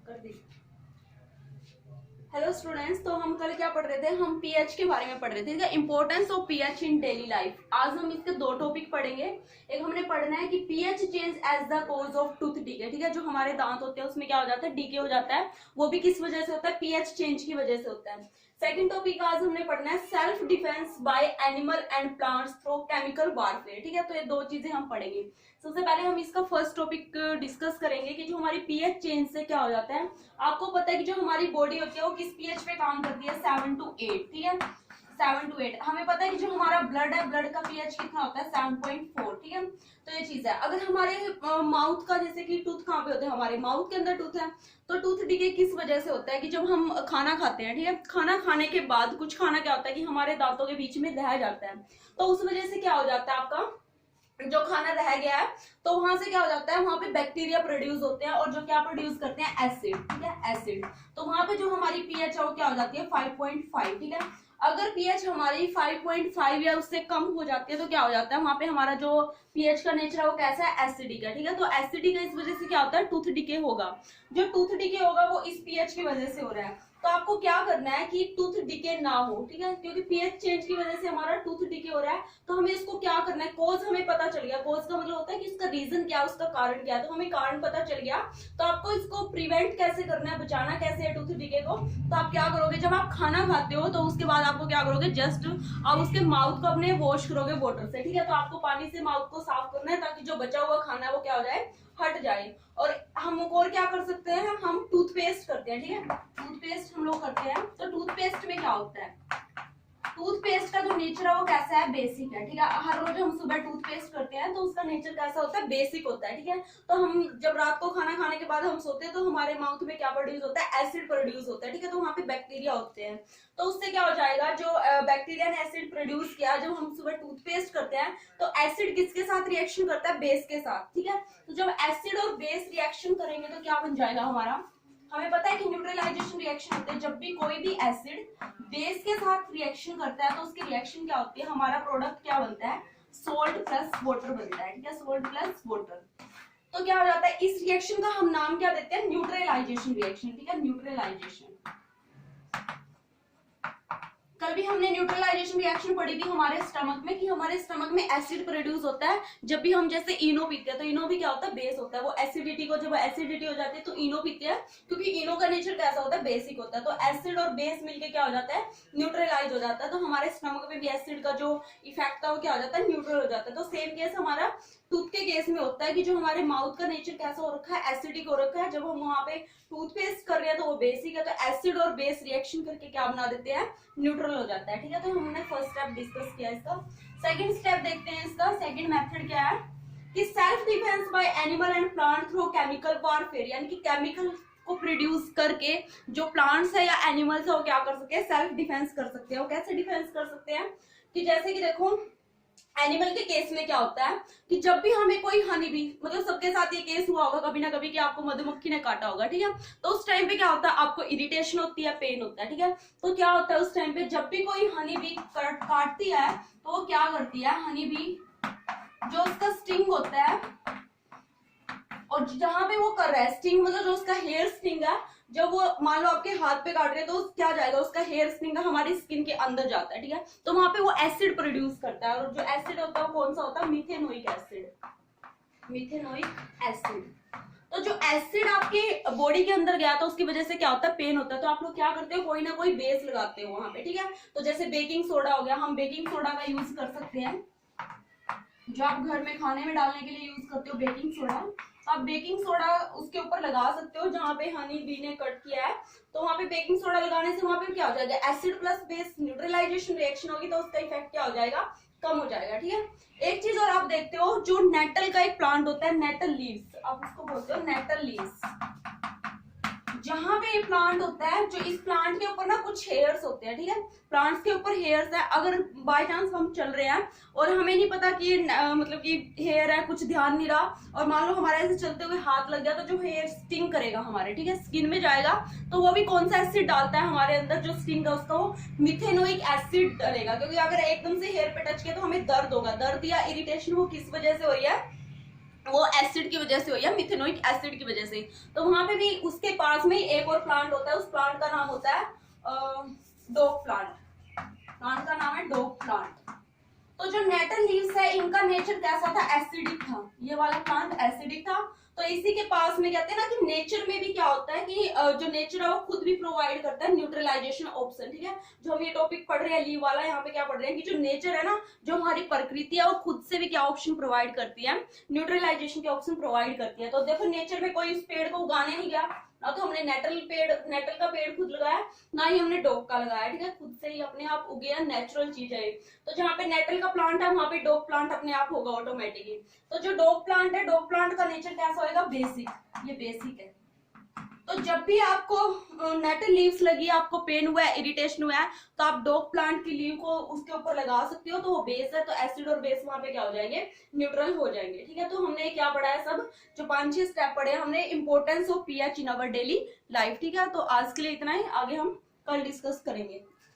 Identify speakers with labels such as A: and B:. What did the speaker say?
A: कर दी। Hello students, तो हम कल क्या पढ़ रहे थे? हम पीएच के बारे में पढ़ रहे थे, importance of pH in daily life. आज हम इसके दो टॉपिक पढ़ेंगे। एक हमने पढ़ना है कि pH change as the cause of tooth decay. ठीक है, जो हमारे दांत होते हैं उसमें क्या हो जाता है, डीके हो जाता है, वो भी किस वजह से होता है? पीएच चेंज की वजह से होता है। सेकंड टॉपिक आज हमने पढ़ना है self defence bye animal and plants through chemical warfare. ठीक है, तो ये दो चीजें हम पढ़ेंगे। सबसे पहले हम इसका फर्स्ट टॉपिक डिस्कस करेंगे कि जो हमारी पीएच चेंज से क्या हो जाता है। आपको पता है कि जो हमारी बॉडी होती है वो किस पीएच पे काम करती है? 7 to 8। ठीक है, 7 to 8। हमें पता है कि जो हमारा ब्लड है, ब्लड का पीएच कितना होता है? 7.4। ठीक है, तो ये चीज है। अगर हमारे माउथ का, जैसे कि टूथ कहाँ पे होते हैं? हमारे माउथ के अंदर टूथ है। तो टूथ डीके किस वजह से होता है? कि जब हम खाना खाते हैं, ठीक है, खाना खाने के बाद कुछ खाना क्या होता है कि हमारे दांतों के बीच में रह जाता है। तो उस वजह से क्या हो जाता है, आपका जो खाना रह गया है, तो वहां से क्या हो जाता है, वहां पे बैक्टीरिया प्रोड्यूस होते हैं और जो क्या प्रोड्यूस करते हैं? एसिड। ठीक है, एसिड। तो वहां पे जो हमारी पीएच है वो क्या हो जाती है? 5.5। ठीक है, अगर पीएच हमारी 5.5 या उससे कम हो जाती है तो क्या हो जाता है, वहां पे हमारा जो पीएच का नेचर है वो कैसा है? एसिडिक है। ठीक है, तो एसिडिक है, इस वजह से क्या होता है? टूथ डीके होगा। जो टूथ डीके होगा वो इस पीएच की वजह से हो रहा है। तो आपको क्या करना है कि टूथ डीके ना हो। ठीक है, क्योंकि पीएच चेंज की वजह से हमारा टूथ डीके हो रहा है, तो हमें इसको क्या करना है? कोज हमें पता चल गया। कोज का मतलब होता है कि इसका रीजन क्या है, उसका कारण क्या है। तो हमें कारण पता चल गया, तो आपको इसको प्रिवेंट कैसे करना है, बचाना कैसे है टूथ डीके को। तो आप क्या करोगे, जब आप खाना खाते हो तो उसके बाद आपको क्या करोगे? जस्ट आप उसके माउथ को अपने वॉश करोगे वाटर से। ठीक है, तो आपको पानी से माउथ को साफ करना है ताकि जो बचा हुआ खाना है वो क्या हो जाए? हट जाए। और हम और क्या कर सकते हैं? हम टूथपेस्ट करते हैं। ठीक है, टूथपेस्ट हम लोग करते हैं। तो टूथपेस्ट में क्या होता है? टूथपेस्ट का जो नेचर है वो कैसा है? बेसिक है। ठीक है, हर रोज हम सुबह टूथपेस्ट करते हैं तो उसका नेचर कैसा होता है? बेसिक होता है। ठीक है, तो हम जब रात को खाना खाने के बाद हम सोते हैं तो हमारे माउथ में क्या प्रोड्यूस होता है? एसिड प्रोड्यूस होता है। ठीक है, तो वहां पे बैक्टीरिया होते हैं। तो उससे क्या हो जाएगा, जो बैक्टीरिया ने एसिड प्रोड्यूस किया, जब हम सुबह टूथपेस्ट करते हैं तो एसिड किसके साथ रिएक्शन करता है? बेस के साथ। ठीक है, तो जब एसिड और बेस रिएक्शन करेंगे तो क्या बन जाएगा हमारा? हमें पता है कि न्यूट्रलाइजेशन रिएक्शन होते हैं। जब भी कोई भी एसिड बेस के साथ रिएक्शन करता है तो उसकी रिएक्शन क्या होती है? हमारा प्रोडक्ट क्या बनता है? सोल्ट प्लस वाटर बनता है। ठीक है, सोल्ट प्लस वाटर। तो क्या हो जाता है, इस रिएक्शन का हम नाम क्या देते हैं? Neutralisation reaction. ठीक है, न्यूट्रलाइजेशन। कल भी हमने न्यूट्रलाइजेशन रिएक्शन पढ़ी थी हमारे स्टमक में, कि हमारे स्टमक में एसिड प्रोड्यूस होता है जब भी हम जैसे इनो पीते हैं। तो इनो भी क्या होता है? बेस होता है। वो एसिडिटी को, जब एसिडिटी हो जाती है तो इनो पीते हैं, क्योंकि इनो का नेचर कैसा होता है? बेसिक होता है। तो एसिड और बेस मिलके क्या हो जाता है? न्यूट्रलाइज हो जाता है। तो हमारे स्टमक में भी एसिड का जो इफेक्ट था वो क्या हो जाता है? न्यूट्रल हो जाता है। तो सेम केस हमारा टूथ के केस में होता है कि जो हमारे माउथ का नेचर कैसा हो रखा है? एसिडिक हो रखा है। जब हम वहां पे टूथपेस्ट कर रहे हैं तो वो बेसिक है, तो एसिड और बेस रिएक्शन करके क्या बना देते हैं? न्यूट्रल हो जाता है। ठीक है, तो हमने फर्स्ट स्टेप डिस्कस किया इसका। सेकंड स्टेप देखते हैं इसका। सेकंड मेथड क्या है कि self defence bye animal and plant through chemical warfare, यानी कि केमिकल को प्रोड्यूस करके जो प्लांट्स है या एनिमल्स है वो क्या कर सकते हैं? सेल्फ डिफेंस कर सकते हैं। वो कैसे डिफेंस कर सकते हैं? कि जैसे कि देखो, एनिमल के केस में क्या होता है कि जब भी हमें कोई हनी भी, मतलब सबके साथ ये केस हुआ होगा कभी ना कभी कि आपको मधुमक्खी ने काटा होगा। ठीक है, तो उस टाइम पे क्या होता है? आपको इरिटेशन होती है, पेन होता है। ठीक है, तो क्या होता है उस टाइम पे, जब भी कोई हनी भी काटती है तो वो क्या करती है? हनी भी जो उसका स्टिंग होता है, और जहां पे वो कर रहा है स्टिंग, मतलब जो उसका हेयर स्टिंग है, जब वो मान लो आपके हाथ पे काट रहे तो क्या जाएगा? उसका हेयर स्टिंग हमारी स्किन के अंदर जाता है। ठीक है, तो वहां पे वो एसिड प्रोड्यूस करता है, और जो एसिड होता है वो कौन सा होता है? Methanoic acid. Methanoic acid. तो जो एसिड आपके बॉडी के अंदर गया तो उसकी वजह से क्या होता है? पेन होता है। तो आप लोग क्या करते हो? कोई ना कोई बेस लगाते हो वहां पे। ठीक है, तो जैसे बेकिंग सोडा हो गया, हम बेकिंग सोडा का यूज कर सकते हैं, जो आप घर में खाने में डालने के लिए यूज करते हो, बेकिंग सोडा। आप बेकिंग सोडा उसके ऊपर लगा सकते हो जहां पे हनी बी ने कट किया है। तो वहां पे बेकिंग सोडा लगाने से वहां पे क्या हो जाएगा? Acid plus base neutralisation reaction होगी, तो उसका इफेक्ट क्या हो जाएगा? कम हो जाएगा। ठीक है, एक चीज और आप देखते हो, जो नेटल का एक प्लांट होता है, नेटल लीव्स, आप उसको बोलते हो नेटल लीव्स। जहां पे ये प्लांट होता है, जो इस प्लांट के ऊपर ना कुछ हेयर्स होते हैं। ठीक है, प्लांट्स के ऊपर हेयर्स है। अगर बाय चांस हम चल रहे हैं और हमें नहीं पता कि मतलब कि हेयर है, कुछ ध्यान नहीं रहा, और मान लो हमारे ऐसे चलते हुए हाथ लग गया, तो जो हेयर स्टिंग करेगा हमारे, ठीक है, स्किन में जाएगा, तो वो भी कौन सा एसिड डालता है हमारे अंदर? जो स्टिंग है उसका वो मिथेनोइक एसिड डालेगा, क्योंकि अगर एकदम से हेयर पे टच किया तो हमें दर्द होगा। दर्द या इरिटेशन वो किस वजह से हो रही है? वो एसिड की वजह से हो या मिथेनोइक एसिड की वजह से। तो वहां पे भी उसके पास में एक और प्लांट होता है, उस प्लांट का नाम होता है डोग प्लांट। प्लांट का नाम है डोग प्लांट। तो जो नेटल लीव्स है इनका नेचर कैसा था, एसिडिक था। ये वाला प्लांट एसिडिक था। तो इसी के पास में कहते हैं ना कि नेचर में भी क्या होता है कि जो नेचर है वो खुद भी प्रोवाइड करता है न्यूट्रलाइजेशन ऑप्शन, ठीक है। जो हम ये टॉपिक पढ़ रहे हैं लीव वाला, यहाँ पे क्या पढ़ रहे हैं कि जो नेचर है ना, जो हमारी प्रकृति है, वो खुद से भी क्या ऑप्शन प्रोवाइड करती है, न्यूट्रलाइजेशन के ऑप्शन प्रोवाइड करती है। तो देखो नेचर में कोई इस पेड़ को उगाने नहीं गया, ना तो हमने नेटल का पेड़ खुद लगाया, ना ही हमने डोग का लगाया, ठीक है। खुद से ही अपने आप उगे, नेचुरल चीज है। तो जहाँ पे नेटल का प्लांट है वहां पे डोग प्लांट अपने आप होगा ऑटोमेटिकली। तो जो डोग प्लांट है, डोग प्लांट का नेचर कैसा होगा, बेसिक। ये बेसिक है। तो जब भी आपको नेटल लीव्स लगी, आपको पेन हुआ है, इरिटेशन हुआ है, तो आप डोग प्लांट की लीव को उसके ऊपर लगा सकते हो। तो वो बेस है, तो एसिड और बेस वहां पे क्या हो जाएंगे, न्यूट्रल हो जाएंगे, ठीक है। तो हमने क्या पढ़ा है, सब जो 5-6 स्टेप पढ़े हमने, importance of pH in our daily life, ठीक है। तो आज के लिए इतना ही, आगे हम कल डिस्कस करेंगे।